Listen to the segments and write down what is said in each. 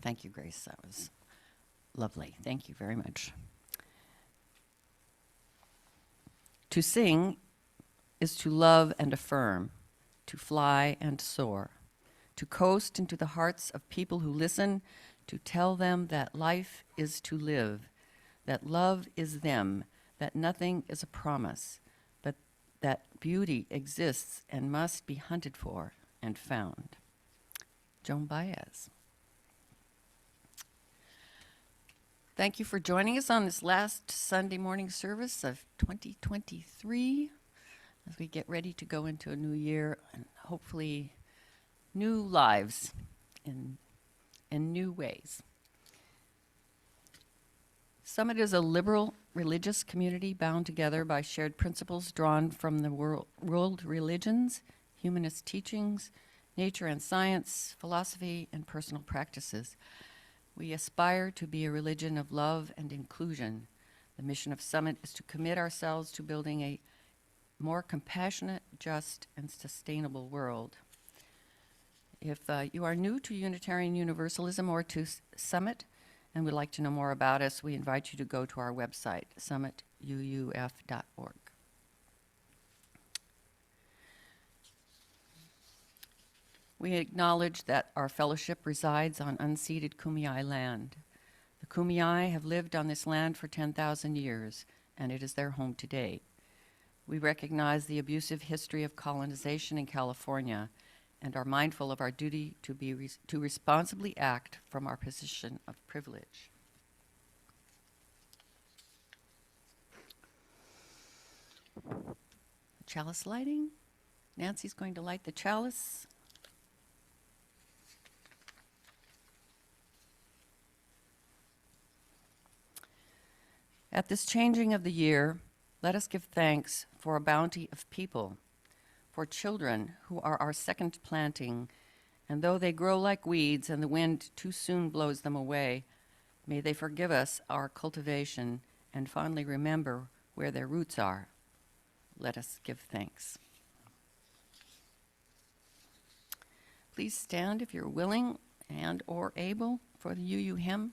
Thank you, Grace. That was lovely. Thank you very much. To sing is to love and affirm, to fly and soar, to coast into the hearts of people who listen, to tell them that life is to live, that love is them, that nothing is a promise, but that beauty exists and must be hunted for and found. Joan Baez. Thank you for joining us on this last Sunday morning service of 2023 as we get ready to go into a new year and hopefully new lives in new ways. Summit is a liberal religious community bound together by shared principles drawn from the world religions, humanist teachings, nature and science, philosophy, and personal practices. We aspire to be a religion of love and inclusion. The mission of Summit is to commit ourselves to building a more compassionate, just, and sustainable world. If you are new to Unitarian Universalism or to Summit and would like to know more about us, we invite you to go to our website, summituuf.org. We acknowledge that our fellowship resides on unceded Kumeyaay land. The Kumeyaay have lived on this land for 10,000 years, and it is their home today. We recognize the abusive history of colonization in California and are mindful of our duty to responsibly act from our position of privilege. Chalice lighting. Nancy's going to light the chalice. At this changing of the year, let us give thanks for a bounty of people, for children who are our second planting, and though they grow like weeds and the wind too soon blows them away, may they forgive us our cultivation and fondly remember where their roots are. Let us give thanks. Please stand if you're willing and or able for the UU hymn.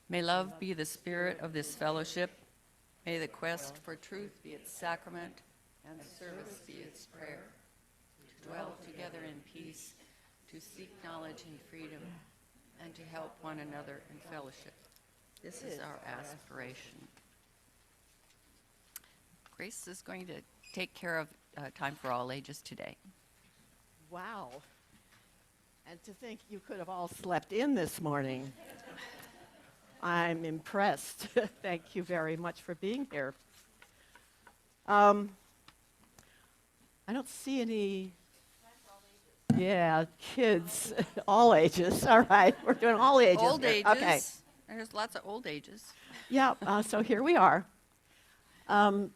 May love be the spirit of this fellowship. May the quest for truth be its sacrament and service be its prayer. To dwell together in peace, to seek knowledge and freedom, and to help one another in fellowship. This is our aspiration. Grace is going to take care of Time for All Ages today. Wow. And to think you could have all slept in this morning. I'm impressed. Thank you very much for being here. I don't see any, kids, all ages. All right, we're doing all ages. Old here. ages. Okay. There's lots of old ages. Yeah, so here we are. The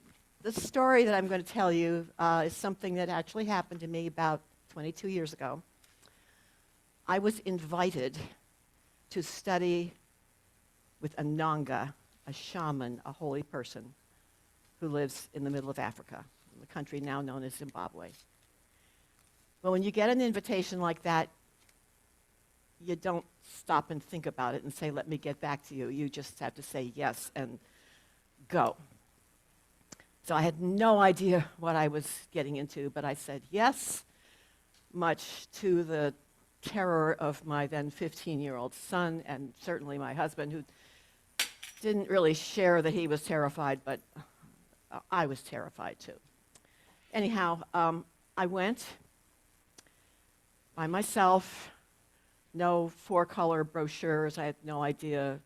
story that I'm going to tell you is something that actually happened to me about 22 years ago. I was invited to study with a Nanga, a shaman, a holy person who lives in the middle of Africa, the country now known as Zimbabwe. Well, when you get an invitation like that, you don't stop and think about it and say, let me get back to you. You just have to say yes and go. So I had no idea what I was getting into, but I said yes, much to the terror of my then 15-year-old son and certainly my husband, who didn't really share that he was terrified, but I was terrified too. Anyhow, I went by myself, no four-color brochures. I had no idea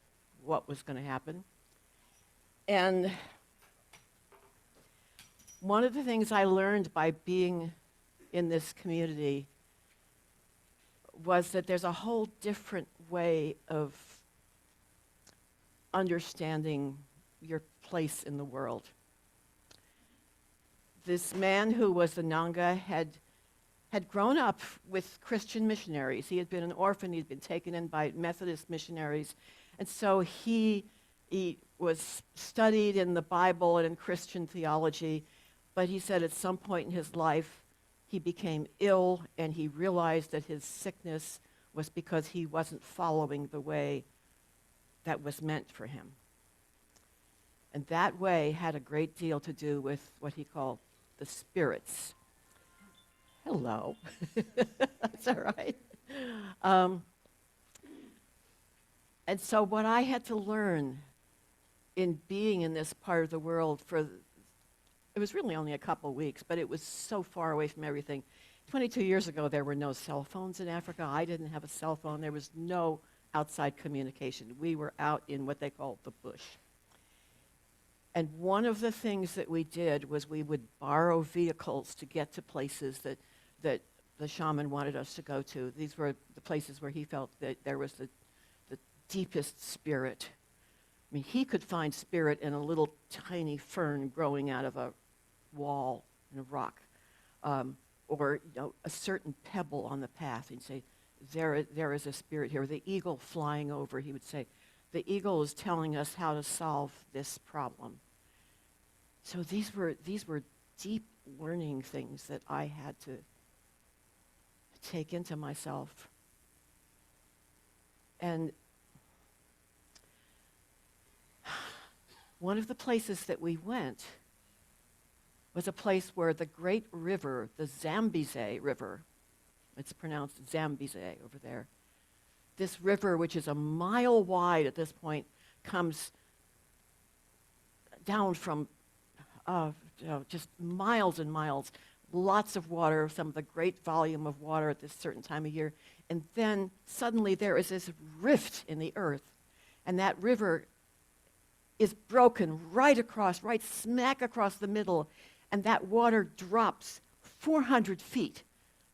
what was going to happen. And one of the things I learned by being in this community was that there's a whole different way of understanding your place in the world. This man who was a Nanga had grown up with Christian missionaries. He had been an orphan. He'd been taken in by Methodist missionaries. And so he was studied in the Bible and in Christian theology. But he said at some point in his life, he became ill, and he realized that his sickness was because he wasn't following the way that was meant for him. And that way had a great deal to do with what he called the spirits. Hello. That's all right. And so what I had to learn in being in this part of the world it was really only a couple weeks, but it was so far away from everything. 22 years ago, there were no cell phones in Africa. I didn't have a cell phone. There was no outside communication. We were out in what they call the bush. And one of the things that we did was we would borrow vehicles to get to places that the shaman wanted us to go to. These were the places where he felt that there was the deepest spirit. I mean, he could find spirit in a little tiny fern growing out of a wall in a rock, or a certain pebble on the path. He'd say, there is a spirit here. The eagle flying over, he would say, the eagle is telling us how to solve this problem. So these were deep learning things that I had to take into myself. And one of the places that we went was a place where the great river, the Zambeze River, it's pronounced Zambeze over there. This river, which is a mile wide at this point, comes down from just miles and miles, lots of water, some of the great volume of water at this certain time of year. And then suddenly there is this rift in the earth, and that river is broken right smack across the middle, and that water drops 400 feet.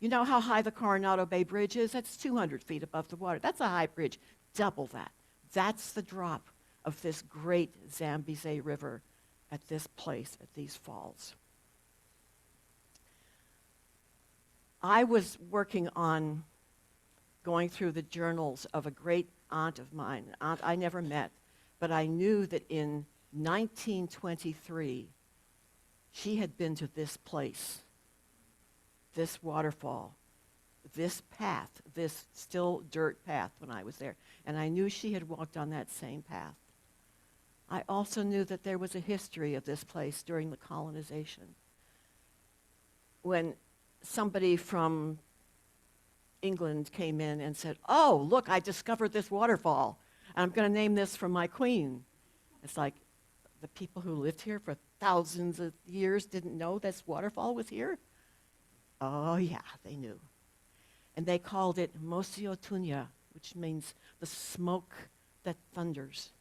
You know how high the Coronado Bay Bridge is? That's 200 feet above the water. That's a high bridge. Double that. That's the drop of this great Zambeze River at this place, at these falls. I was working on going through the journals of a great aunt of mine, an aunt I never met, but I knew that in 1923, she had been to this place, this waterfall, this path, this still dirt path when I was there. And I knew she had walked on that same path. I also knew that there was a history of this place during the colonization. When somebody from England came in and said, "Oh, look, I discovered this waterfall, and I'm going to name this for my queen." It's like the people who lived here for thousands of years didn't know this waterfall was here? Oh, yeah, they knew. And they called it Mosiotunya, which means the smoke that thunders.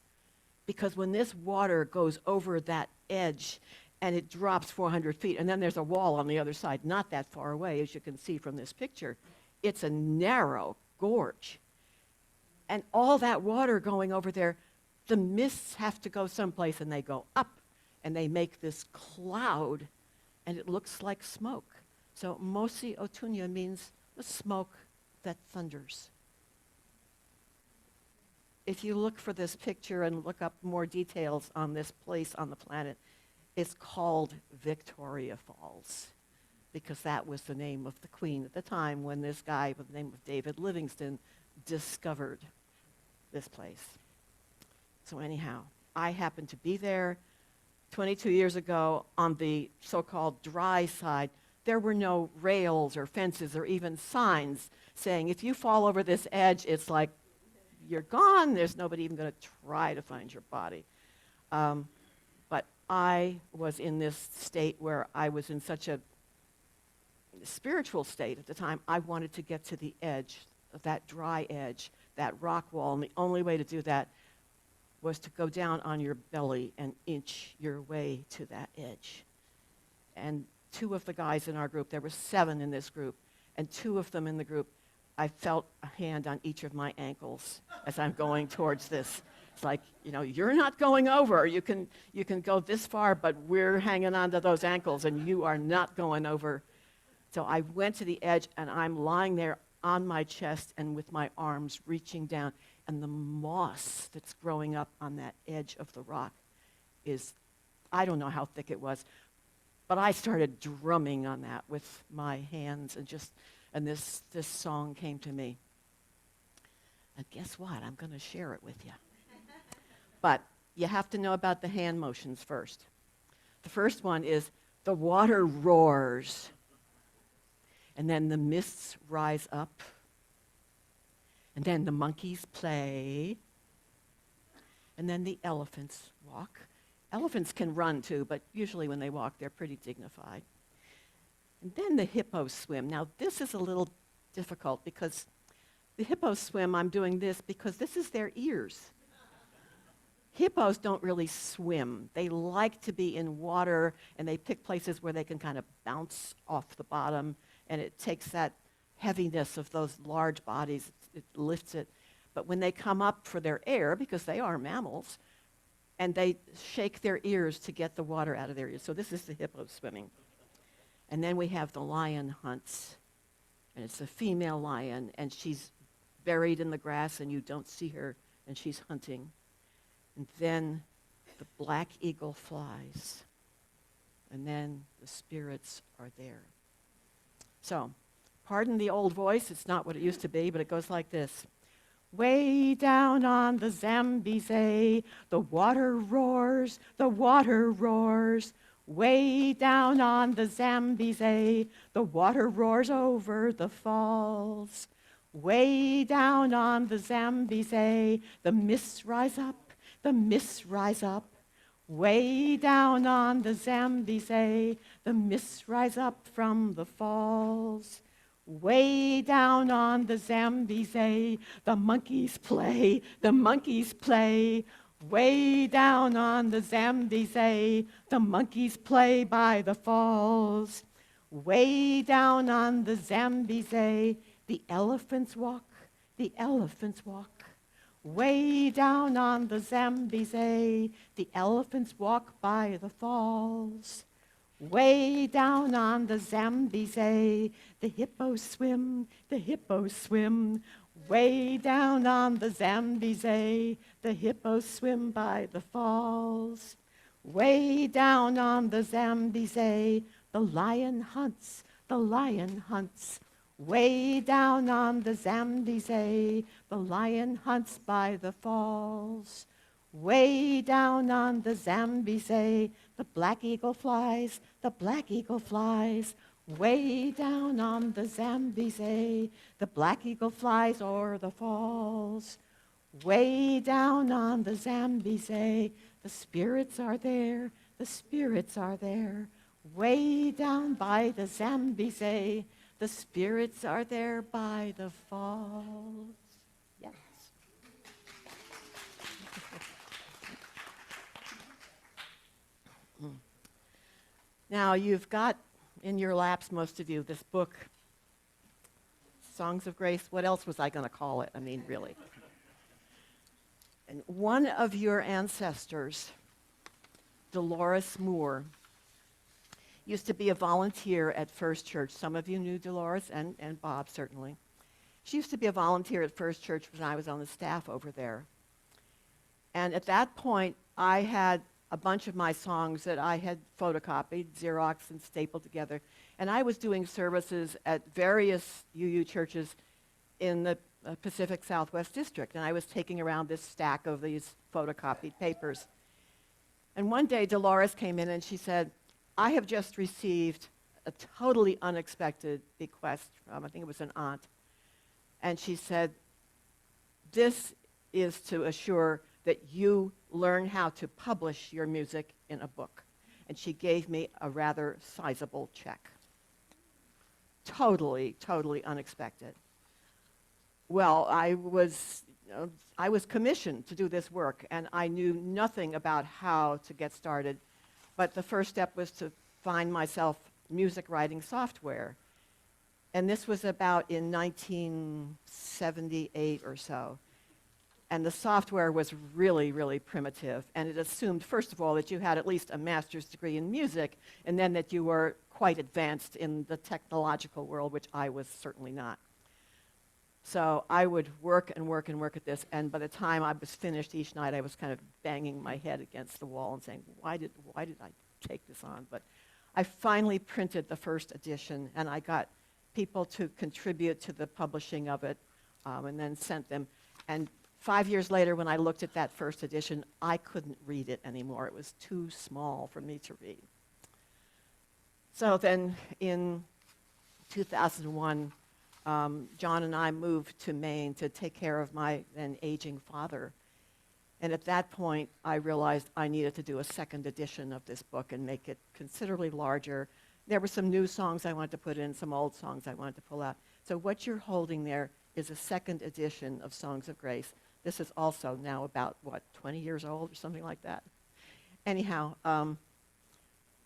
Because when this water goes over that edge and it drops 400 feet, and then there's a wall on the other side, not that far away, as you can see from this picture, it's a narrow gorge. And all that water going over there, the mists have to go someplace, and they go up, and they make this cloud, and it looks like smoke. So Mosi Otunya means the smoke that thunders. If you look for this picture and look up more details on this place on the planet, it's called Victoria Falls, because that was the name of the queen at the time when this guy by the name of David Livingstone discovered this place. So anyhow, I happened to be there 22 years ago on the so-called dry side. There were no rails or fences or even signs saying, if you fall over this edge, it's like you're gone. There's nobody even going to try to find your body. But I was in this state where I was in such a spiritual state at the time. I wanted to get to the edge, that dry edge, that rock wall, and the only way to do that was to go down on your belly and inch your way to that edge. And two of the guys in our group, there were 7 in this group, and 2 of them in the group, I felt a hand on each of my ankles as I'm going towards this. It's like, you're not going over. You can go this far, but we're hanging on to those ankles, and you are not going over. So I went to the edge, and I'm lying there on my chest and with my arms reaching down, and the moss that's growing up on that edge of the rock is, I don't know how thick it was, but I started drumming on that with my hands, and this song came to me. And guess what? I'm going to share it with you. But you have to know about the hand motions first. The first one is the water roars, and then the mists rise up, and then the monkeys play, and then the elephants walk. Elephants can run too, but usually when they walk, they're pretty dignified. And then the hippos swim. Now, this is a little difficult because the hippos swim, I'm doing this because this is their ears. Hippos don't really swim. They like to be in water, and they pick places where they can kind of bounce off the bottom, and it takes that heaviness of those large bodies, it lifts it. But when they come up for their air, because they are mammals, and they shake their ears to get the water out of their ears. So this is the hippo swimming. And then we have the lion hunts, and it's a female lion, and she's buried in the grass, and you don't see her, and she's hunting. And then the black eagle flies, and then the spirits are there. So, pardon the old voice, it's not what it used to be, but it goes like this. Way down on the Zambeze, the water roars, the water roars. Way down on the Zambeze, the water roars over the falls. Way down on the Zambeze, the mists rise up, the mists rise up. Way down on the Zambeze, the mists rise up from the falls. Way down on the Zambeze, the monkeys play, the monkeys play. Way down on the Zambeze, the monkeys play by the falls. Way down on the Zambeze, the elephants walk, the elephants walk. Way down on the Zambeze, the elephants walk by the falls. Way down on the Zambeze, the hippos swim, the hippos swim. Way down on the Zambeze, the hippos swim by the falls. Way down on the Zambeze, the lion hunts, the lion hunts. Way down on the Zambeze, the lion hunts by the falls. Way down on the Zambeze, the black eagle flies, the black eagle flies. Way down on the Zambeze, the black eagle flies o'er the falls. Way down on the Zambeze, the spirits are there, the spirits are there. Way down by the Zambeze, the spirits are there by the falls. Yes. Now, you've got in your laps, most of you, this book, Songs of Grace. What else was I going to call it? I mean, really. And one of your ancestors, Dolores Moore, used to be a volunteer at First Church. Some of you knew Dolores, and Bob, certainly. She used to be a volunteer at First Church when I was on the staff over there. And at that point, I had a bunch of my songs that I had photocopied, Xeroxed, and stapled together. And I was doing services at various UU churches in the Pacific Southwest District. And I was taking around this stack of these photocopied papers. And one day, Dolores came in and she said, I have just received a totally unexpected bequest from, I think it was an aunt. And she said, this is to assure that you learn how to publish your music in a book. And she gave me a rather sizable check. Totally, totally unexpected. Well, I was commissioned to do this work, and I knew nothing about how to get started. But the first step was to find myself music writing software. And this was about in 1978 or so. And the software was really, really primitive. And it assumed, first of all, that you had at least a master's degree in music, and then that you were quite advanced in the technological world, which I was certainly not. So I would work and work and work at this, and by the time I was finished each night, I was kind of banging my head against the wall and saying, why did I take this on? But I finally printed the first edition, and I got people to contribute to the publishing of it, and then sent them. And 5 years later, when I looked at that first edition, I couldn't read it anymore. It was too small for me to read. So then in 2001, John and I moved to Maine to take care of my then aging father. And at that point, I realized I needed to do a second edition of this book and make it considerably larger. There were some new songs I wanted to put in, some old songs I wanted to pull out. So what you're holding there is a second edition of Songs of Grace. This is also now about, 20 years old or something like that. Anyhow,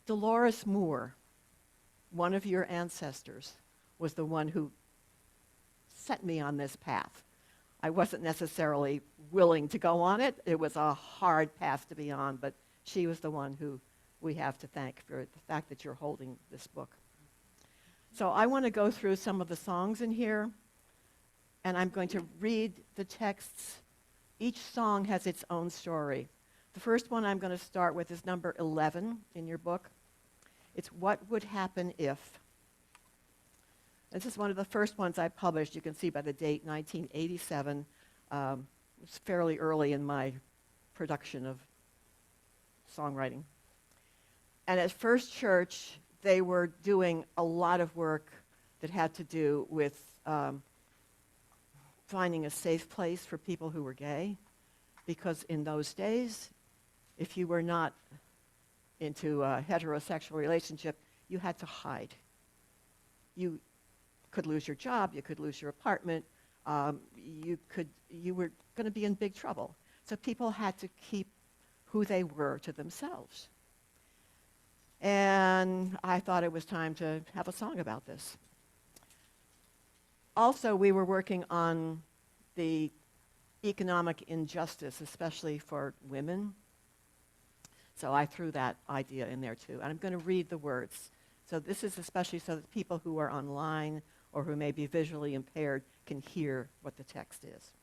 Dolores Moore, one of your ancestors, was the one who set me on this path. I wasn't necessarily willing to go on it. It was a hard path to be on, but she was the one who we have to thank for the fact that you're holding this book. So I want to go through some of the songs in here, and I'm going to read the texts. Each song has its own story. The first one I'm going to start with is number 11 in your book. It's What Would Happen If. This is one of the first ones I published. You can see by the date, 1987. It's fairly early in my production of songwriting. And at First Church, they were doing a lot of work that had to do with finding a safe place for people who were gay. Because in those days, if you were not into a heterosexual relationship, you had to hide. You could lose your job, you could lose your apartment, you were going to be in big trouble. So people had to keep who they were to themselves. And I thought it was time to have a song about this. Also, we were working on the economic injustice, especially for women. So I threw that idea in there too. And I'm going to read the words. So this is especially so that people who are online or who may be visually impaired can hear what the text is.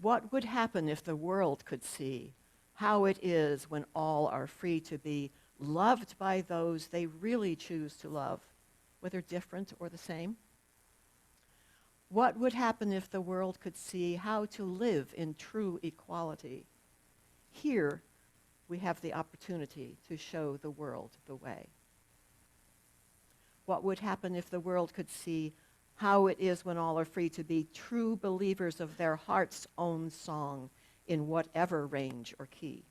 What would happen if the world could see how it is when all are free to be loved by those they really choose to love, whether different or the same? What would happen if the world could see how to live in true equality? Here, we have the opportunity to show the world the way. What would happen if the world could see how it is when all are free to be true believers of their heart's own song in whatever range or key?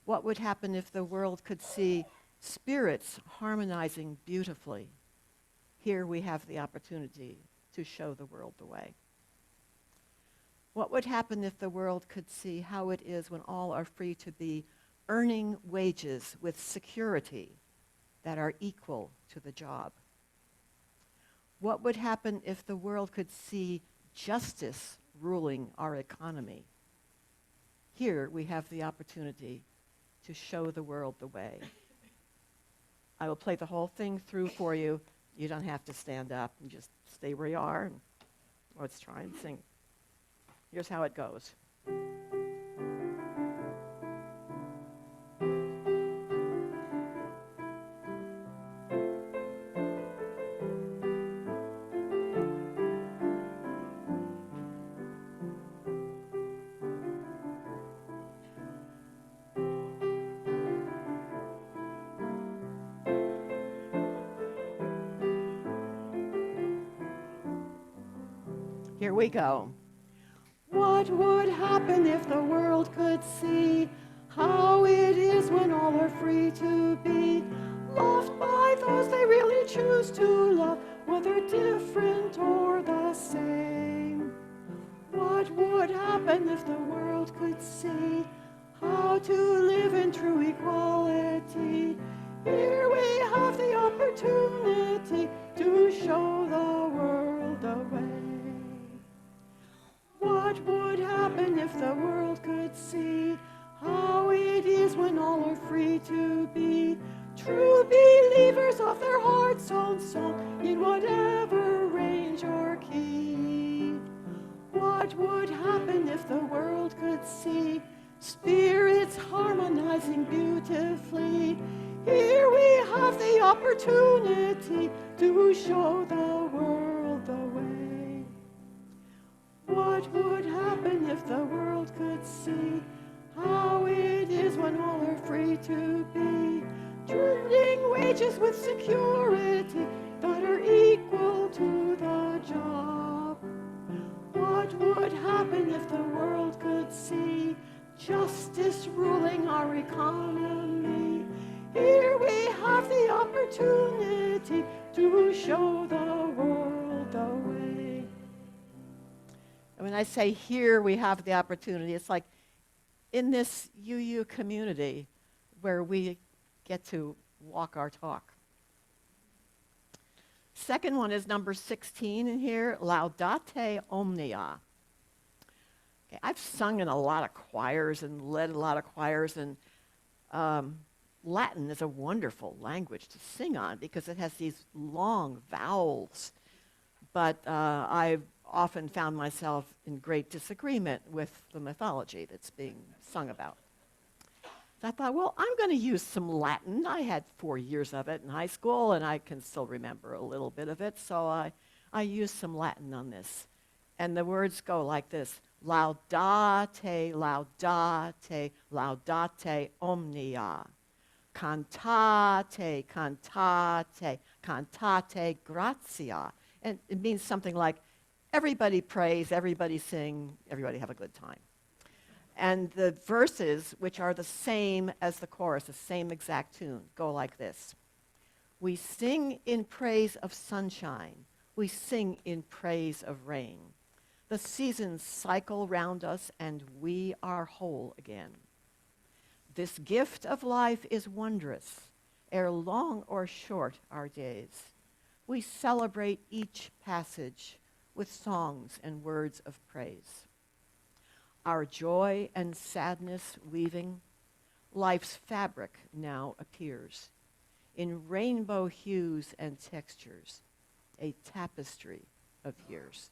What would happen if the world could see spirits harmonizing beautifully? Here we have the opportunity to show the world the way. What would happen if the world could see how it is when all are free to be earning wages with security that are equal to the job? What would happen if the world could see justice ruling our economy? Here we have the opportunity to show the world the way. I will play the whole thing through for you. You don't have to stand up and just stay where you are. And let's try and sing. Here's how it goes. Here we go. What would happen if the world could see how it is when all are free to be loved by those they really choose to love, whether different or the same? What would happen if the world could see how to live in true equality? Here we have the opportunity to show the world the way. What would happen if the world could see how it is when all are free to be true believers of their heart's own song in whatever range or key? What would happen if the world could see spirits harmonizing beautifully? Here we have the opportunity to show the world the way. What would happen if the world could see how it is when all are free to be earning wages with security that are equal to the job? What would happen if the world could see justice ruling our economy? Here we have the opportunity to show the world the way. And when I say here we have the opportunity, it's like in this UU community where we get to walk our talk. Second one is number 16 in here, Laudate Omnia. Okay, I've sung in a lot of choirs and led a lot of choirs, and Latin is a wonderful language to sing on because it has these long vowels. But I've often found myself in great disagreement with the mythology that's being sung about. So I thought, well, I'm going to use some Latin. I had 4 years of it in high school, and I can still remember a little bit of it, so I used some Latin on this. And the words go like this: Laudate, laudate, laudate omnia. Cantate, cantate, cantate gratia. And it means something like, everybody praise, everybody sing, everybody have a good time. And the verses, which are the same as the chorus, the same exact tune, go like this. We sing in praise of sunshine. We sing in praise of rain. The seasons cycle round us, and we are whole again. This gift of life is wondrous, ere long or short our days. We celebrate each passage with songs and words of praise. Our joy and sadness weaving, life's fabric now appears in rainbow hues and textures, a tapestry of years.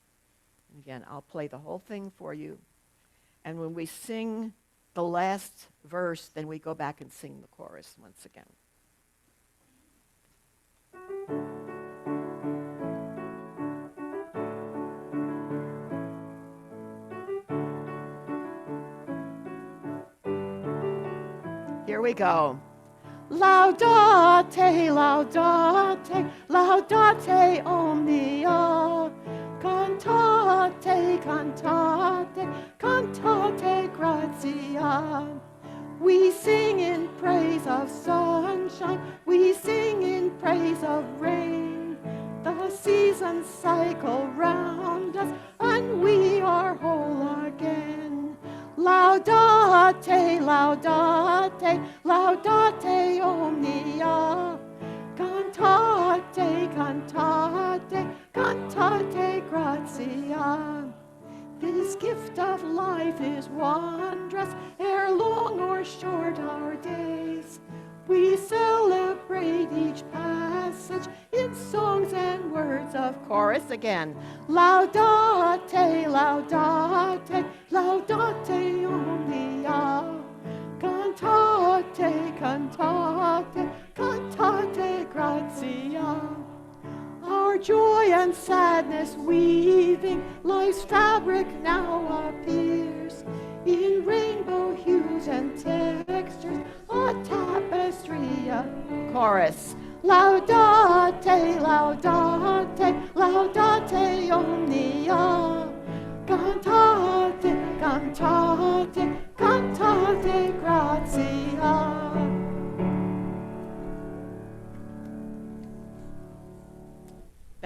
And again, I'll play the whole thing for you. And when we sing the last verse, then we go back and sing the chorus once again. Here we go. Laudate, laudate, laudate omnia. Cantate, cantate, cantate gratia. We sing in praise of sunshine. We sing in praise of rain. The seasons cycle round us, and we are whole again. Laudate, laudate, laudate omnia. Cantate, cantate, cantate gratia. This gift of life is wondrous, ere long or short our days. We celebrate each passage in songs and words of chorus again. Laudate, laudate, laudate omnia. Cantate, cantate, cantate gratia. Our joy and sadness weaving, life's fabric now appears in rainbow hues and textures, a tapestry of chorus. Laudate, laudate, laudate omnia. Cantate,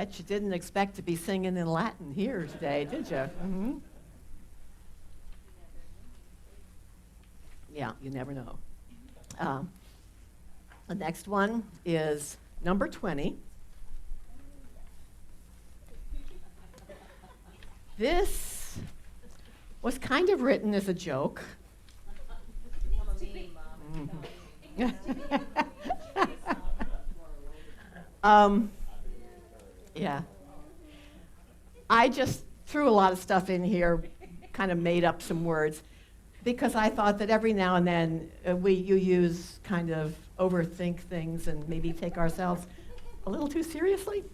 Bet you didn't expect to be singing in Latin here today, did you? Mm-hmm. Yeah, you never know. The next one is number 20. This was kind of written as a joke. Yeah. I just threw a lot of stuff in here, kind of made up some words, because I thought that every now and then you use kind of overthink things and maybe take ourselves a little too seriously.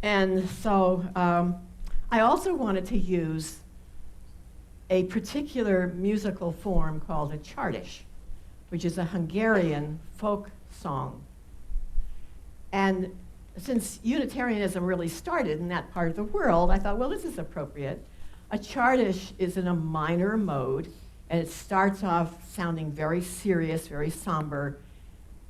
And so I also wanted to use a particular musical form called a csártes, which is a Hungarian folk song. And since Unitarianism really started in that part of the world, I thought, well, this is appropriate. A csártes is in a minor mode, and it starts off sounding very serious, very somber,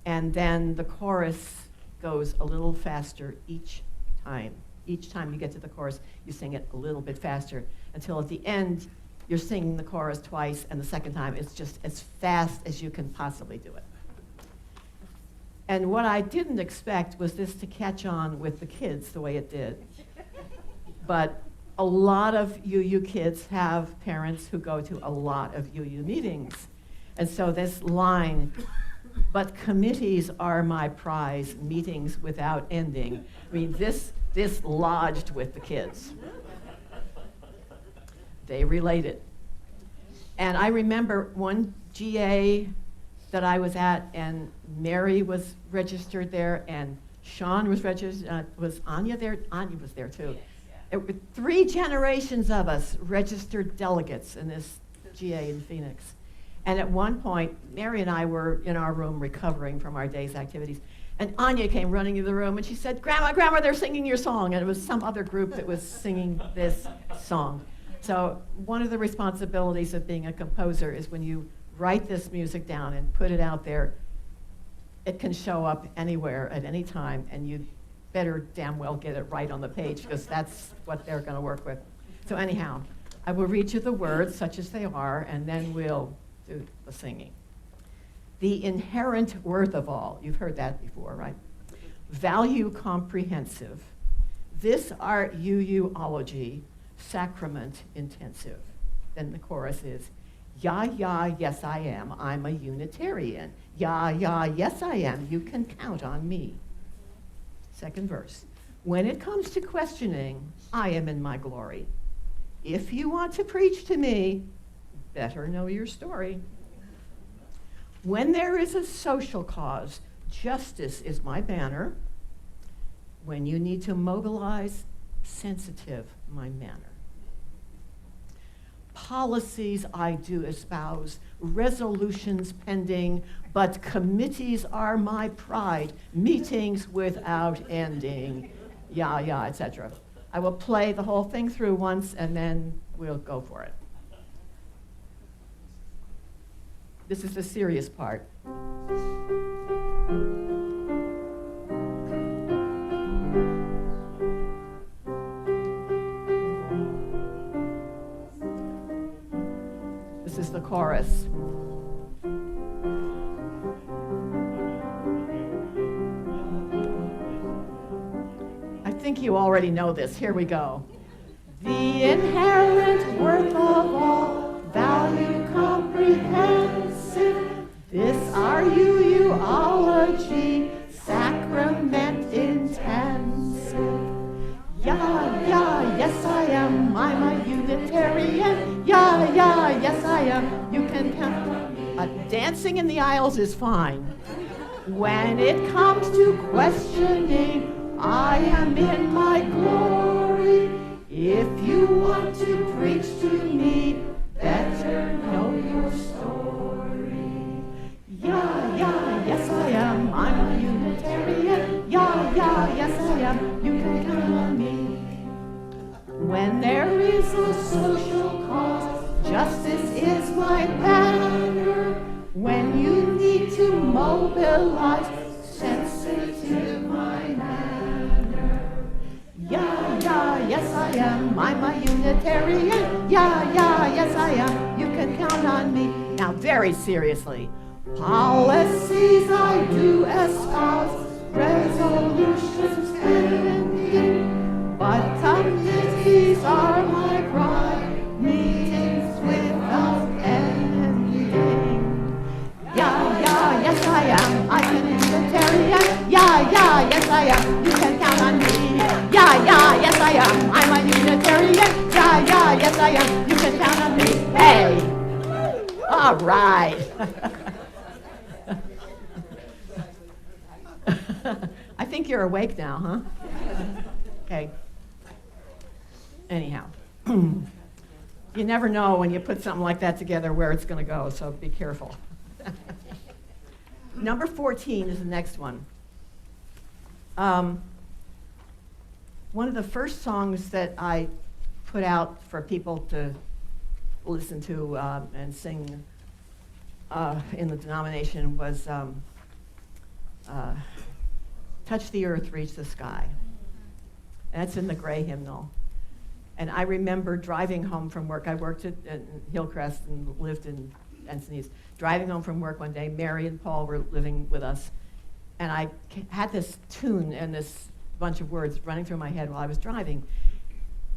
and then the chorus goes a little faster each time. Each time you get to the chorus, you sing it a little bit faster, until at the end, you're singing the chorus twice, and the second time, it's just as fast as you can possibly do it. And what I didn't expect was this to catch on with the kids the way it did. But a lot of UU kids have parents who go to a lot of UU meetings. And so this line, but committees are my prize, meetings without ending. I mean, this lodged with the kids. They related. And I remember one GA that I was at, and Mary was registered there, and Sean was registered. Was Anya there? Anya was there too. It were 3 generations of us registered delegates in this GA in Phoenix. And at one point, Mary and I were in our room recovering from our day's activities, and Anya came running into the room, and she said, Grandma, they're singing your song. And it was some other group that was singing this song. So one of the responsibilities of being a composer is when you write this music down and put it out there, it can show up anywhere at any time, and you better damn well get it right on the page, because that's what they're going to work with. So anyhow, I will read you the words such as they are, and then we'll do the singing. The inherent worth of all, you've heard that before, right? Value comprehensive. This art UU-ology, sacrament intensive. Then the chorus is, yeah, yes I am, I'm a Unitarian. Yeah, yes I am, you can count on me. Second verse, when it comes to questioning, I am in my glory. If you want to preach to me, better know your story. When there is a social cause, justice is my banner. When you need to mobilize, sensitive my manner. Policies I do espouse, resolutions pending, but committees are my pride, meetings without ending, yeah, etc. I will play the whole thing through once, and then we'll go for it. This is the serious part. This is the chorus. I think you already know this. Here we go. The inherent worth of all, value comprehensive, this our UU-ology, sacrament intensive. Yeah, yes I am, I'm a Unitarian. Yeah, yes I am, you can count. Dancing in the aisles is fine. When it comes to questioning, I am in my glory. If you want to preach to me, better know your story. Yeah, yes I am, I'm a Unitarian. Yeah, yes I am, you can count on me. When there is a social cause, justice is my banner. When you need to mobilize, sensitive my manner. am. I'm a Unitarian. Yeah, yeah, yes I am. You can count on me. Now, very seriously, policies I do espouse, resolutions pending, but committees are my pride, meetings without ending. Yeah, yeah, yes I am. I'm a Unitarian. Yeah, yeah, yes I am. You can count on me. Yeah, yeah, yes I am. I'm a Unitarian. Yeah, yeah, yes I am. You can count on me. Hey! All right. I think you're awake now, huh? Okay. Anyhow. You never know when you put something like that together where it's going to go, so be careful. Number 14 is the next one. One of the first songs that I put out for people to listen to and sing in the denomination was Touch the Earth, Reach the Sky. That's in the gray hymnal. And I remember driving home from work. I worked at Hillcrest and lived in Encinitas. Driving home from work one day, Mary and Paul were living with us. And I had this tune and this bunch of words running through my head while I was driving.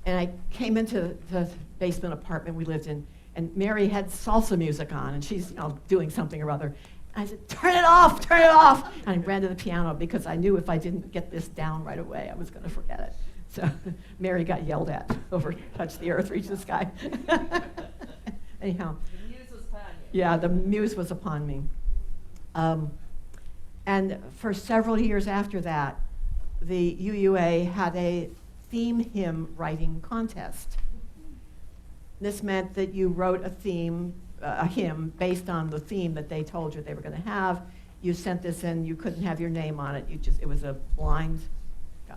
And I came into the basement apartment we lived in, and Mary had salsa music on, and she's doing something or other. And I said, turn it off, turn it off. And I ran to the piano because I knew if I didn't get this down right away, I was going to forget it. So Mary got yelled at over Touch the Earth, Reach the Sky. Anyhow. The muse was upon you. Yeah, the muse was upon me. And for several years after that, the UUA had a theme hymn writing contest. This meant that you wrote a hymn based on the theme that they told you they were going to have. You sent this in, you couldn't have your name on it. It was a blind.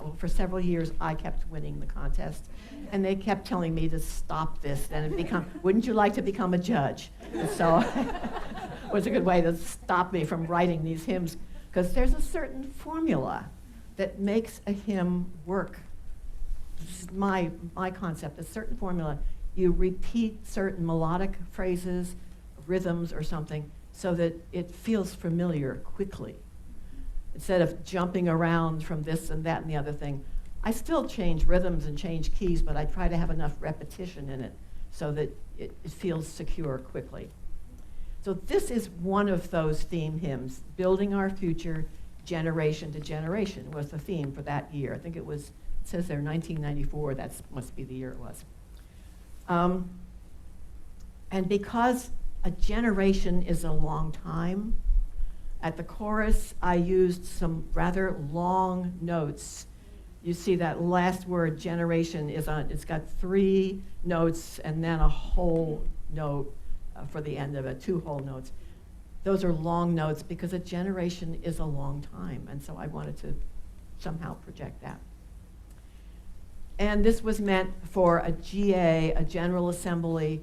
Well, for several years, I kept winning the contest, and they kept telling me to stop this. And wouldn't you like to become a judge? And so it was a good way to stop me from writing these hymns, because there's a certain formula that makes a hymn work. This is my concept, a certain formula. You repeat certain melodic phrases, rhythms or something, so that it feels familiar quickly. Instead of jumping around from this and that and the other thing, I still change rhythms and change keys, but I try to have enough repetition in it so that it feels secure quickly. So this is one of those theme hymns. Building Our Future, Generation to Generation was the theme for that year. I think it says there 1994, that must be the year it was. And because a generation is a long time, at the chorus, I used some rather long notes. You see that last word, generation, it's got 3 notes and then a whole note for the end of it, 2 whole notes. Those are long notes because a generation is a long time, and so I wanted to somehow project that. And this was meant for a GA, a General Assembly,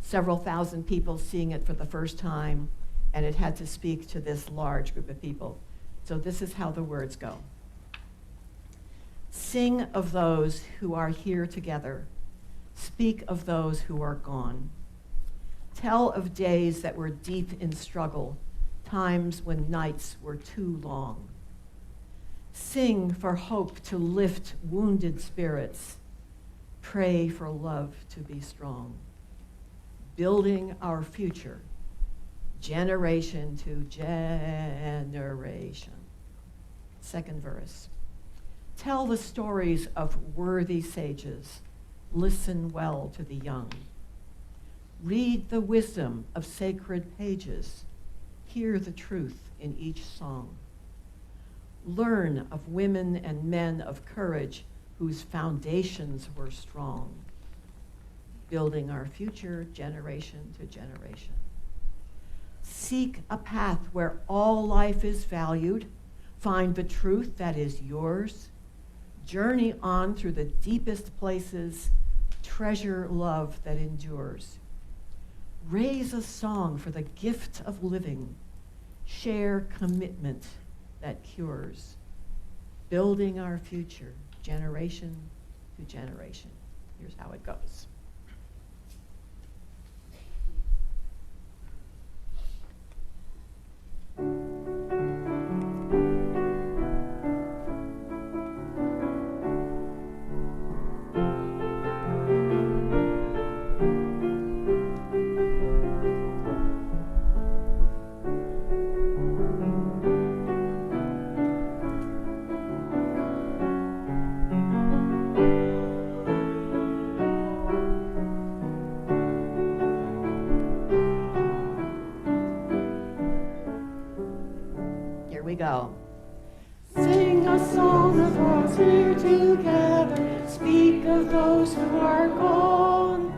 several thousand people seeing it for the first time, and it had to speak to this large group of people. So this is how the words go. Sing of those who are here together. Speak of those who are gone. Tell of days that were deep in struggle, times when nights were too long. Sing for hope to lift wounded spirits. Pray for love to be strong. Building our future, generation to generation. Second verse. Tell the stories of worthy sages. Listen well to the young. Read the wisdom of sacred pages. Hear the truth in each song. Learn of women and men of courage whose foundations were strong. Building our future, generation to generation. Seek a path where all life is valued. Find the truth that is yours. Journey on through the deepest places. Treasure love that endures. Raise a song for the gift of living. Share commitment that cures. Building our future, generation to generation. Here's how it goes. Here we go. Sing a song of us here together. Speak of those who are gone.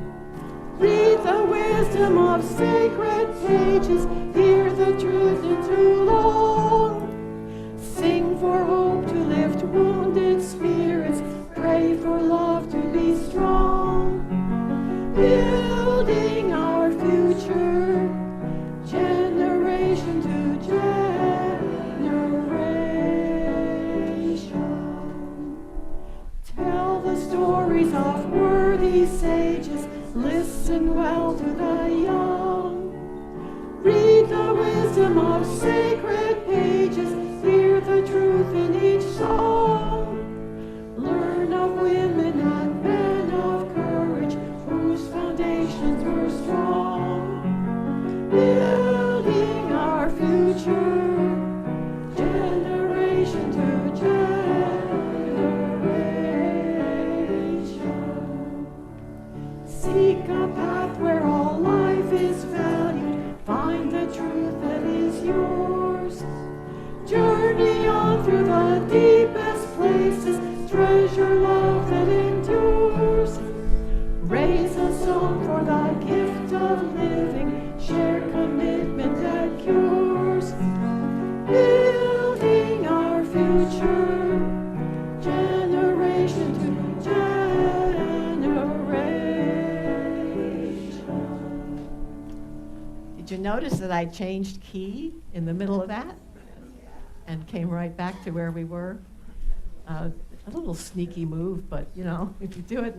Read the wisdom of sacred pages. Hear the truth in too long. Sing for hope to lift wounded spirits. Pray for love to be strong. Building our future, generation to generation. Tell the stories of worthy sages. Listen well to the young. Read the wisdom of sacred pages. Hear the truth in each song. Learn of women and men of courage whose foundations were strong. Building our future, generation to generation. Seek a path where all life is valued. Find the truth that is yours. Journey on through the deepest places. Treasure love that endures. Raise a song for the gift of living. Share commitment that cures. Building our future, generation to generation. Did you notice that I changed key in the middle of that and came right back to where we were? A little sneaky move, but you know, if you do it,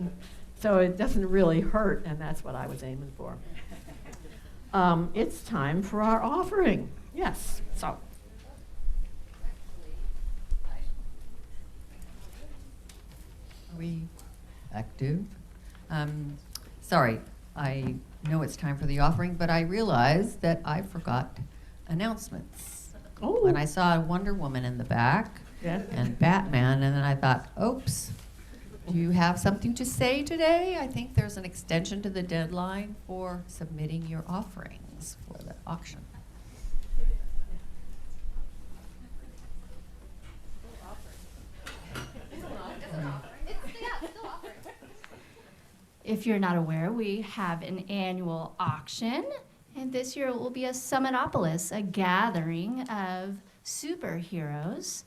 so it doesn't really hurt, and that's what I was aiming for. It's time for our offering. Yes, so. Are we active? Sorry, I know it's time for the offering, but I realized that I forgot announcements. Oh. When I saw Wonder Woman in the back Yeah. and Batman, and then I thought, oops, do you have something to say today? I think there's an extension to the deadline for submitting your offerings for the auction. If you're not aware, we have an annual auction, and this year it will be a Summitopolis, a gathering of superheroes.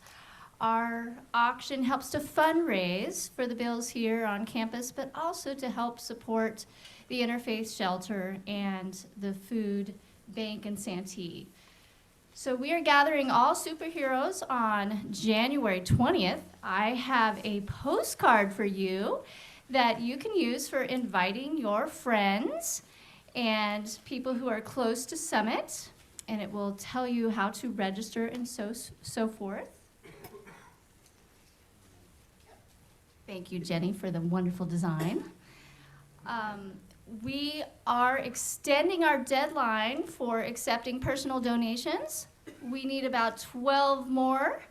Our auction helps to fundraise for the bills here on campus, but also to help support the Interfaith Shelter and the food bank in Santee. So we are gathering all superheroes on January 20th. I have a postcard for you that you can use for inviting your friends and people who are close to Summit, and it will tell you how to register and so forth. Thank you, Jenny, for the wonderful design. We are extending our deadline for accepting personal donations. We need about 12 more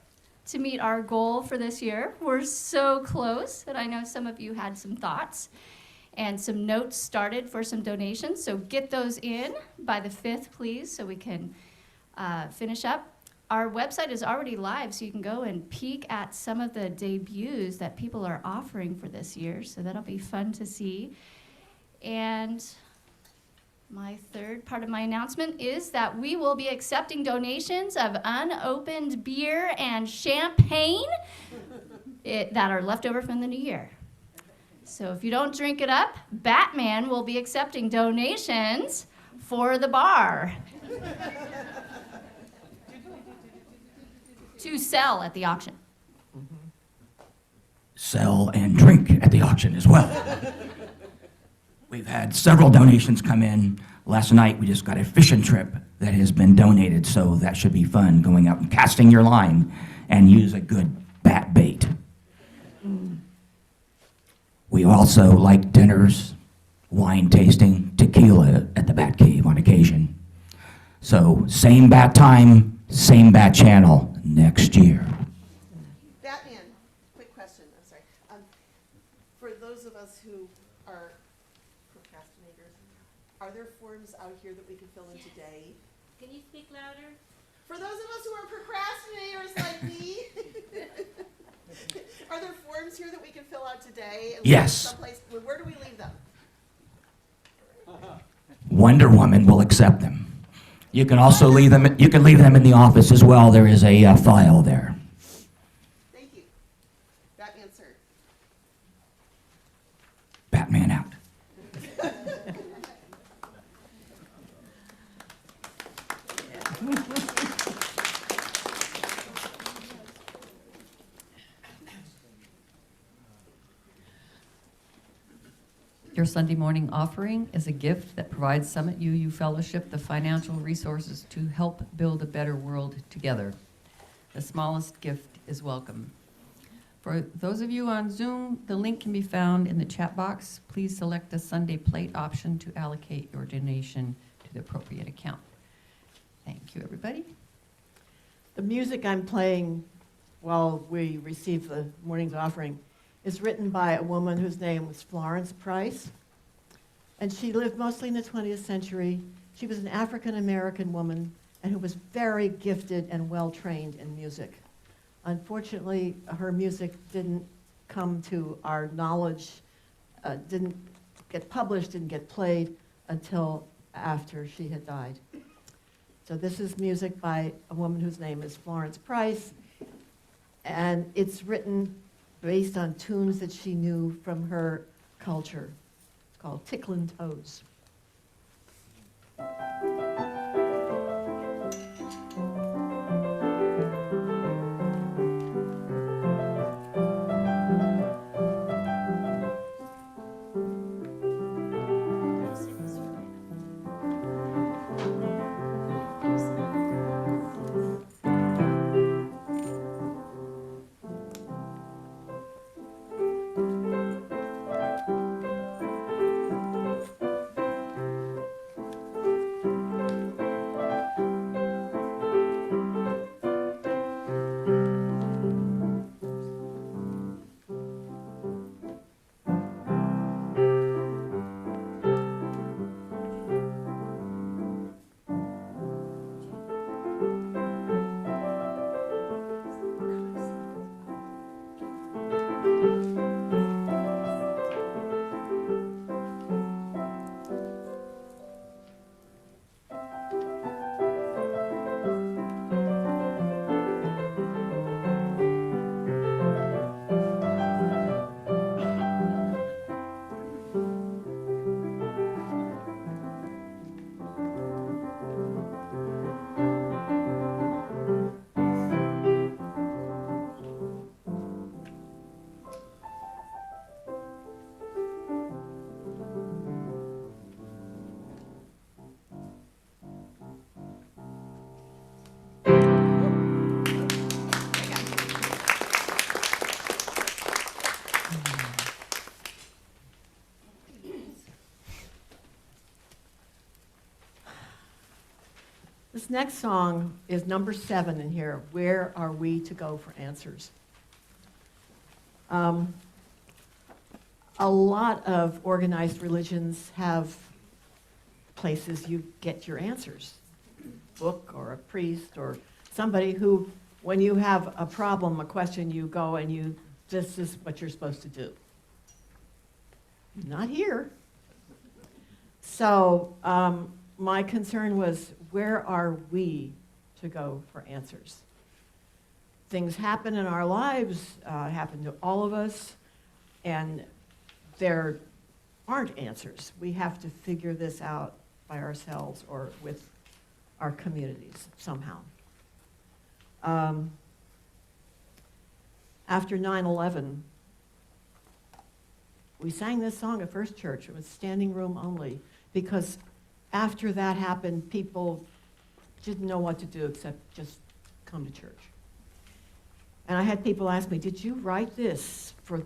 to meet our goal for this year. We're so close, and I know some of you had some thoughts and some notes started for some donations, so get those in by the 5th, please, so we can finish up. Our website is already live, so you can go and peek at some of the debuts that people are offering for this year, so that'll be fun to see. And my third part of my announcement is that we will be accepting donations of unopened beer and champagne that are left over from the new year. So if you don't drink it up, Batman will be accepting donations for the bar to sell at the auction. Sell and drink at the auction as well. We've had several donations come in. Last night, we just got a fishing trip that has been donated, so that should be fun, going out and casting your line and use a good bat bait. We also like dinners, wine tasting, tequila at the Bat Cave on occasion. So same bat time, same bat channel next year. Batman, quick question, I'm sorry. For those of us who are procrastinators, are there forms out here that we can fill in today? Can you speak louder? For those of us who are procrastinators like me, are there forms here that we can fill out today? And Yes. Someplace, where do we leave them? Wonder Woman will accept them. You can also leave them. You can leave them in the office as well. There is a file there. Thank you. Batman, sir. Batman out. Your Sunday morning offering is a gift that provides Summit UU Fellowship the financial resources to help build a better world together. The smallest gift is welcome. For those of you on Zoom, the link can be found in the chat box. Please select the Sunday plate option to allocate your donation to the appropriate account. Thank you, everybody. The music I'm playing while we receive the morning's offering is written by a woman whose name was Florence Price. And she lived mostly in the 20th century. She was an African-American woman and who was very gifted and well-trained in music. Unfortunately, her music didn't come to our knowledge, didn't get published, didn't get played until after she had died. So this is music by a woman whose name is Florence Price, and it's written based on tunes that she knew from her culture. It's called Ticklin' Toes. This next song is number 7 in here, Where Are We to Go for Answers? A lot of organized religions have places you get your answers. Book or a priest or somebody who, when you have a problem, a question, you go and this is what you're supposed to do. Not here. So my concern was, where are we to go for answers? Things happen in our lives, happen to all of us, and there aren't answers. We have to figure this out by ourselves or with our communities somehow. After 9/11, We sang this song at First Church. It was standing room only, because after that happened, people didn't know what to do except just come to church. And I had people ask me, did you write this for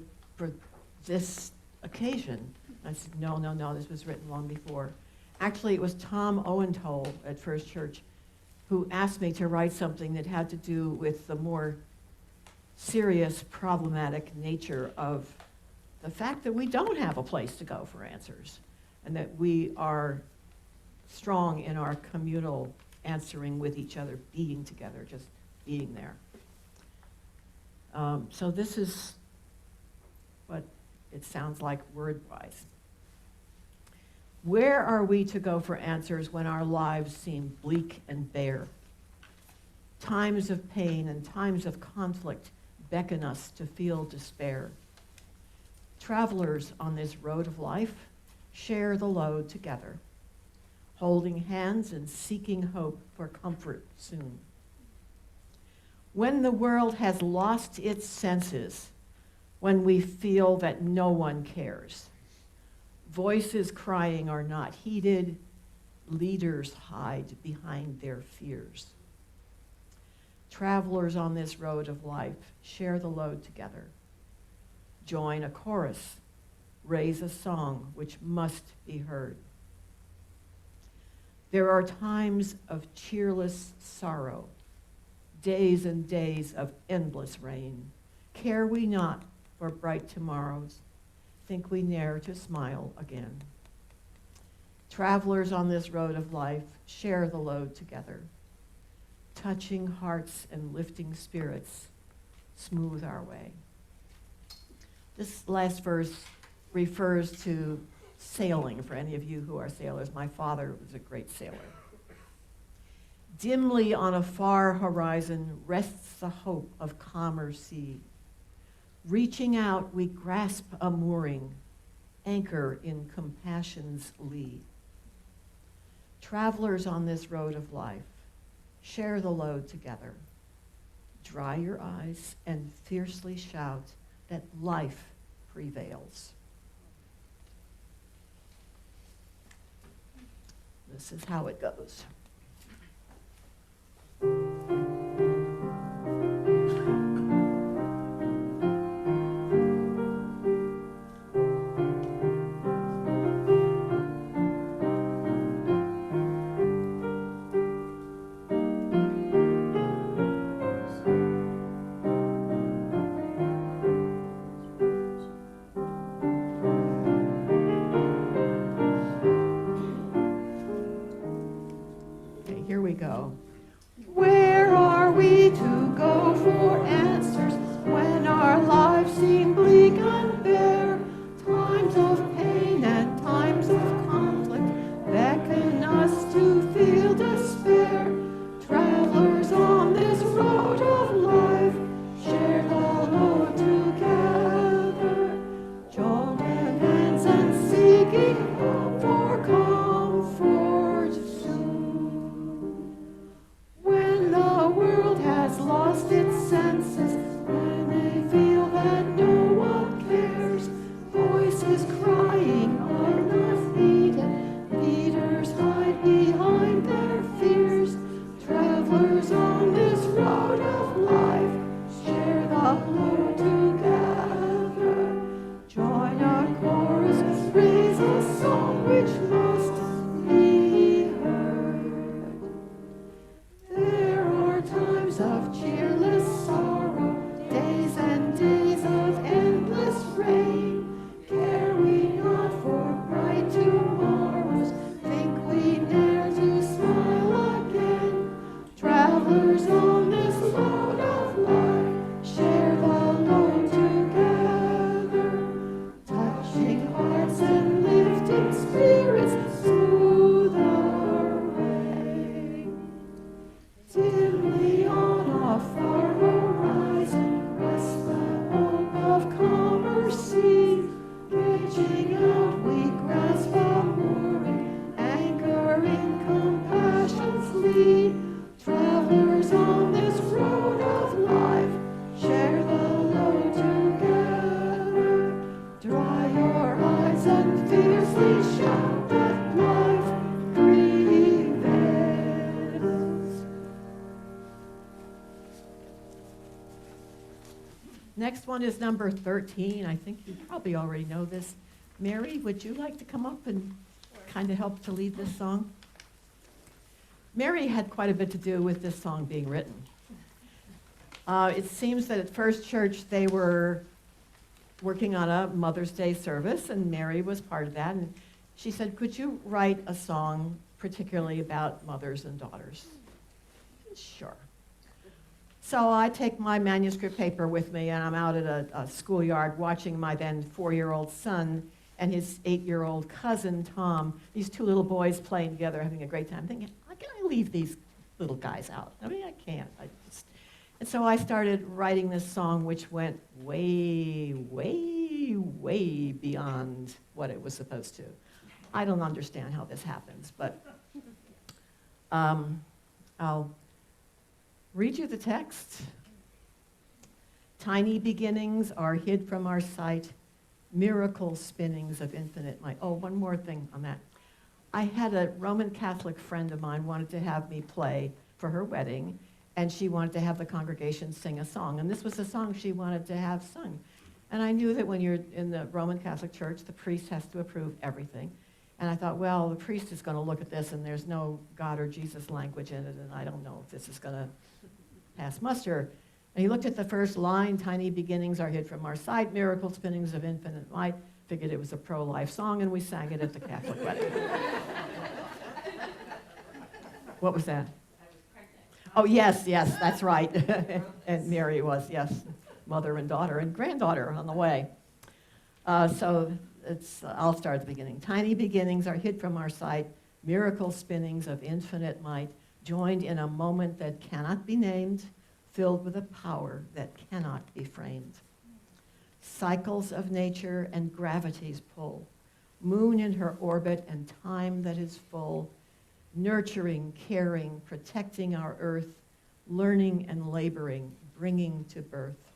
this occasion? I said, no, this was written long before. Actually, it was Tom Owentoll at First Church who asked me to write something that had to do with the more serious, problematic nature of the fact that we don't have a place to go for answers, and that we are strong in our communal answering with each other, being together, just being there. So this is what it sounds like word-wise. Where are we to go for answers when our lives seem bleak and bare? Times of pain and times of conflict beckon us to feel despair. Travelers on this road of life share the load together, holding hands and seeking hope for comfort soon. When the world has lost its senses, when we feel that no one cares, voices crying are not heeded, leaders hide behind their fears. Travelers on this road of life share the load together. Join a chorus, raise a song which must be heard. There are times of cheerless sorrow, days and days of endless rain. Care we not for bright tomorrows, think we ne'er to smile again. Travelers on this road of life share the load together. Touching hearts and lifting spirits smooth our way. This last verse refers to sailing, for any of you who are sailors. My father was a great sailor. Dimly on a far horizon rests the hope of calmer sea. Reaching out, we grasp a mooring, anchor in compassion's lee. Travelers on this road of life, share the load together. Dry your eyes and fiercely shout that life prevails. This is how it goes. Okay, here we go. Where are we to go for answers when our lives seem bleak and bare? Times of pain and times of conflict beckon us to feel despair. Travelers on this road of life share the load together, joining hands and seeking hope for comfort soon. When the world has lost its senses, when they feel that no one cares, voices crying are not needed, leaders hide behind their fears. Travelers on this road of life share the load together. Join a chorus, raise a song which must be heard. There are times of cheerless sorrow, days and days of endless rain. Care we not for bright tomorrows, think we ne'er to smile again. Travelers on this load of life share the load together, touching hearts and lifting spirits smooth our way. Dimly on a far horizon rests the hope of calmer sea. Reaching out, we grasp a mooring, anchor in compassion's lee. Travelers on this road of life share the load together. Dry your Next one is number 13. I think you probably already know this. Mary, would you like to come up and kind of help to lead this song? Mary had quite a bit to do with this song being written. It seems that at First Church they were working on a Mother's Day service, and Mary was part of that. And she said, could you write a song particularly about mothers and daughters? Sure. So I take my manuscript paper with me, and I'm out at a schoolyard watching my then 4-year-old son and his 8-year-old cousin, Tom, these two little boys playing together, having a great time. I'm thinking, how can I leave these little guys out? I mean, I can't. And so I started writing this song, which went way, way, way beyond what it was supposed to. I don't understand how this happens, but I'll read you the text. Tiny beginnings are hid from our sight, miracle spinnings of infinite might. Oh, one more thing on that. I had a Roman Catholic friend of mine wanted to have me play for her wedding, and she wanted to have the congregation sing a song. And this was a song she wanted to have sung. And I knew that when you're in the Roman Catholic Church, the priest has to approve everything. And I thought, well, the priest is going to look at this, and there's no God or Jesus language in it, and I don't know if this is going to pass muster. And he looked at the first line, tiny beginnings are hid from our sight, miracle spinnings of infinite light. Figured it was a pro-life song, and we sang it at the Catholic wedding. What was that? Oh, yes, that's right. And Mary was, yes, mother and daughter and granddaughter on the way. So I'll start at the beginning. Tiny beginnings are hid from our sight, miracle spinnings of infinite might, joined in a moment that cannot be named, filled with a power that cannot be framed. Cycles of nature and gravity's pull, moon in her orbit and time that is full, nurturing, caring, protecting our earth, learning and laboring, bringing to birth.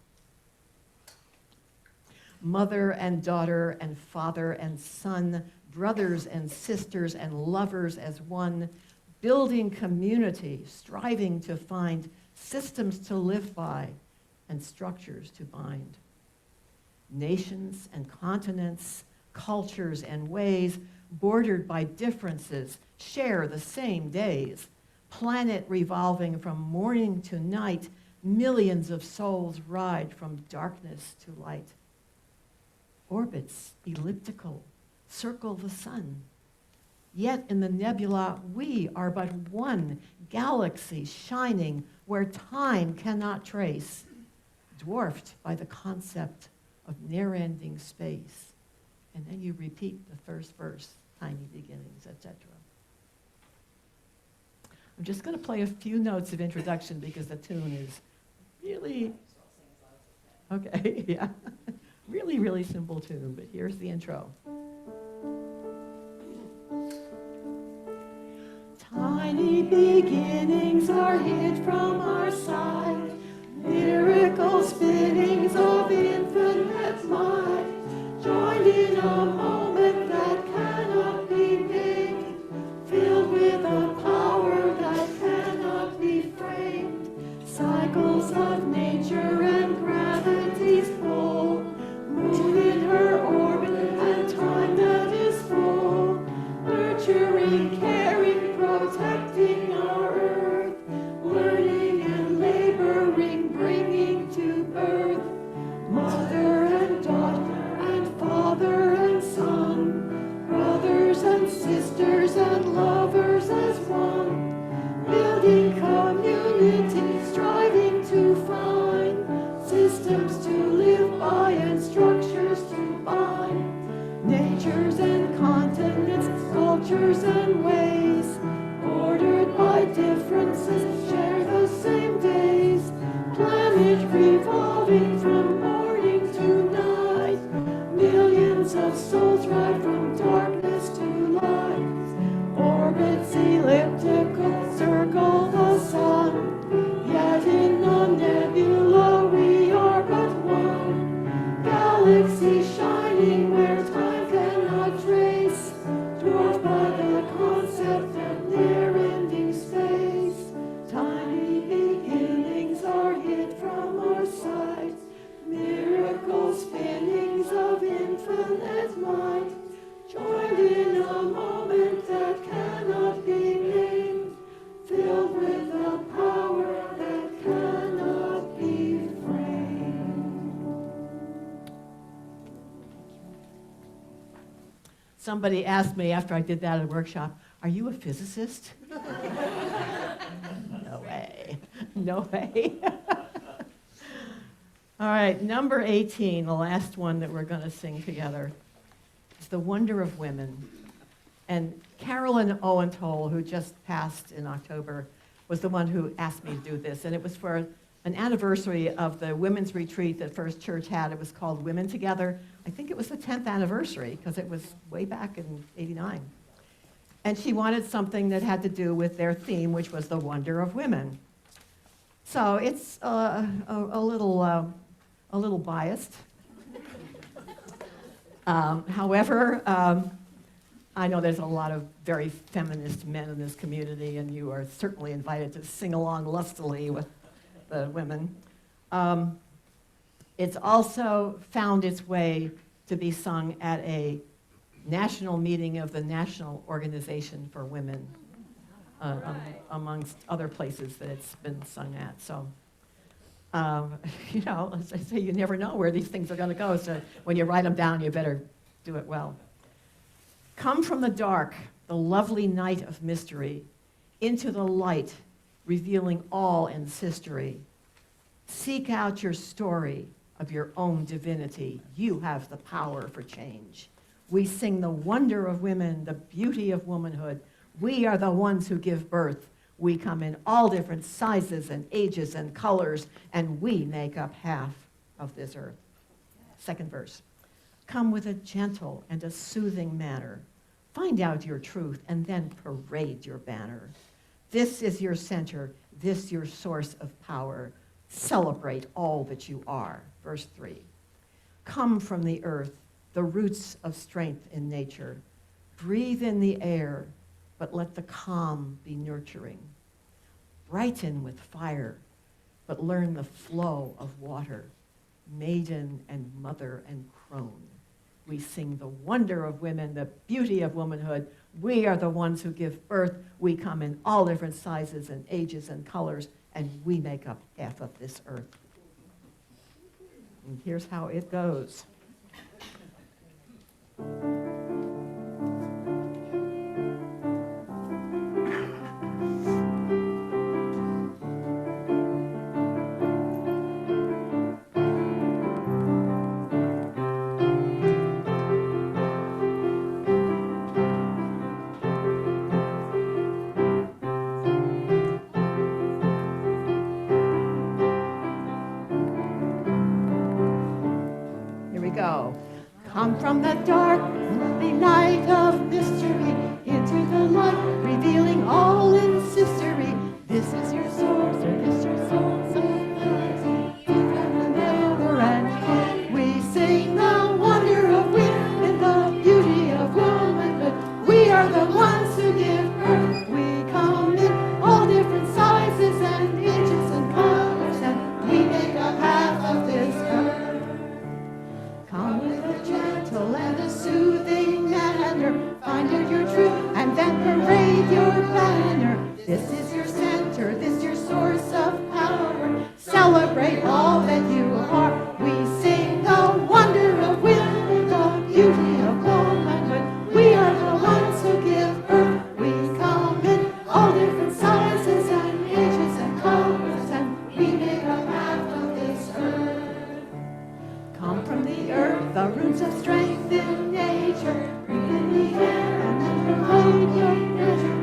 Mother and daughter and father and son, brothers and sisters and lovers as one, building community, striving to find systems to live by and structures to bind. Nations and continents, cultures and ways, bordered by differences, share the same days. Planet revolving from morning to night, millions of souls ride from darkness to light. Orbits elliptical circle the sun. Yet in the nebula, we are but one galaxy shining where time cannot trace, dwarfed by the concept of near-ending space. And then you repeat the first verse, tiny beginnings, etc. I'm just going to play a few notes of introduction because the tune is really, okay, yeah, really, really simple tune, but here's the intro. Tiny beginnings are hid from our sight, miracle spinnings of infinite light, joined in a moment that cannot be named, filled with a power that cannot be framed. Cycles of nature and gravity's pull, moon in her orbit and time that is full, nurturing, caring, protecting our earth, learning and laboring, bringing to birth. Mother and daughter and father and son, brothers and sisters and lovers as one, building community, striving to find systems to live by and structures to bind. Natures and continents, cultures and ways, bordered by differences, share the same days. Planet revolving from morning to night, millions of souls ride from darkness to light. Orbits elliptical circle the sun, yet in the nebula we are but one. Galaxy shining where time cannot trace, dwarfed by the concept of near-ending space. Tiny beginnings are hid from our sight, Somebody asked me after I did that at a workshop, "Are you a physicist?" No way. No way. All right, number 18, the last one that we're going to sing together. It's The Wonder of Women. And Carolyn Owentoll, who just passed in October, was the one who asked me to do this. And it was for an anniversary of the women's retreat that First Church had. It was called Women Together. I think it was the 10th anniversary, because it was way back in '89. And she wanted something that had to do with their theme, which was the wonder of women. So it's a little biased. However, I know there's a lot of very feminist men in this community, and you are certainly invited to sing along lustily with the women. It's also found its way to be sung at a national meeting of the National Organization for Women, amongst other places that it's been sung at. So, you know, as I say, you never know where these things are going to go. So when you write them down, you better do it well. Come from the dark, the lovely night of mystery, into the light, revealing all in sistery. Seek out your story of your own divinity. You have the power for change. We sing the wonder of women, the beauty of womanhood. We are the ones who give birth. We come in all different sizes and ages and colors, and we make up half of this earth. Second verse. Come with a gentle and a soothing manner. Find out your truth and then parade your banner. This is your center, this your source of power. Celebrate all that you are. Verse 3. Come from the earth, the roots of strength in nature. Breathe in the air, but let the calm be nurturing. Brighten with fire, but learn the flow of water. Maiden and mother and crone. We sing the wonder of women, the beauty of womanhood. We are the ones who give birth. We come in all different sizes and ages and colors, and we make up half of this earth. And here's how it goes. Go. Come from the dark, lovely night of mystery, into the light, revealing all in sistery. This is your source, or this your source of light. Never end. We sing the wonder of women, the beauty of womanhood. We are the ones who give birth. We come in all different sizes and ages and colors, and we make up half of this earth. Come with a gentle and a soothing manner. Find out your truth and then parade your banner. This is your center, this your source of power. Celebrate all that you are. We sing the wonder of women, the beauty of womanhood. We are the ones who give birth. We come in all different sizes and ages and colors, and we make up half of this earth. Come from the earth, the roots of strength in nature. Breathe in the air and then promote your nurture.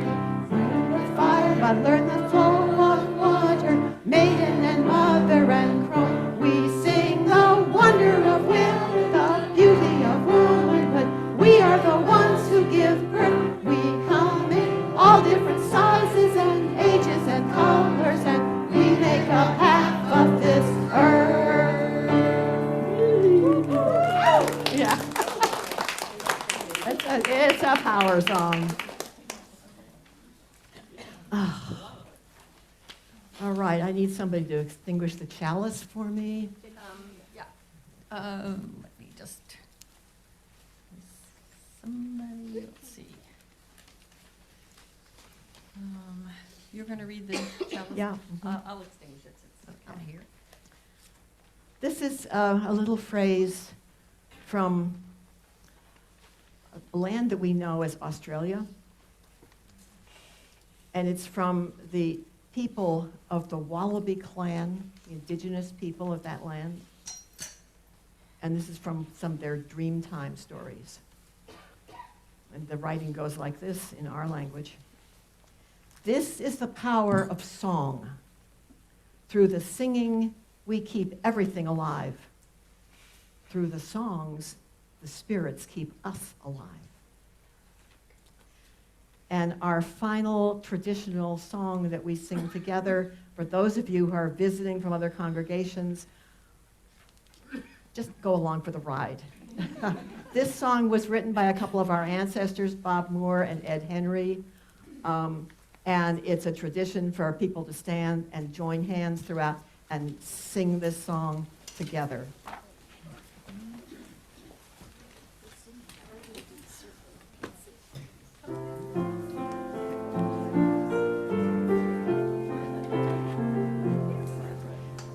Burn with fire, but learn the flow of water. Maiden and mother and crone. We sing the wonder of women, the beauty of womanhood. We are the ones who give birth. We come in all different sizes and ages and colors, and we make up half of this earth. Yeah. It's a power song. Oh. All right, I need somebody to extinguish the chalice for me. Yeah. Let me just, somebody, let's see. You're going to read the chalice? Yeah. I'll extinguish it since I'm here. This is a little phrase from a land that we know as Australia. And it's from the people of the Wallaby clan, the indigenous people of that land. And this is from some of their Dreamtime stories. And the writing goes like this in our language. This is the power of song. Through the singing, we keep everything alive. Through the songs, the spirits keep us alive. And our final traditional song that we sing together, for those of you who are visiting from other congregations, just go along for the ride. This song was written by a couple of our ancestors, Bob Moore and Ed Henry, and it's a tradition for people to stand and join hands throughout and sing this song together.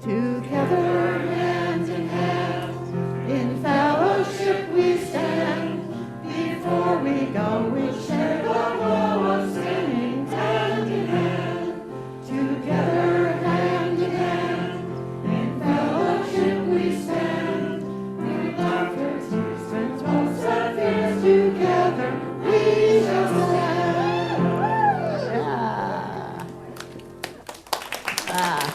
Together, hand in hand, in fellowship we stand. Before we go, we share the glow of singing, hand in hand. Together, hand in hand, in fellowship we stand. Through laughter, tears, and hopes and fears, together we shall stand. Yeah. Ah.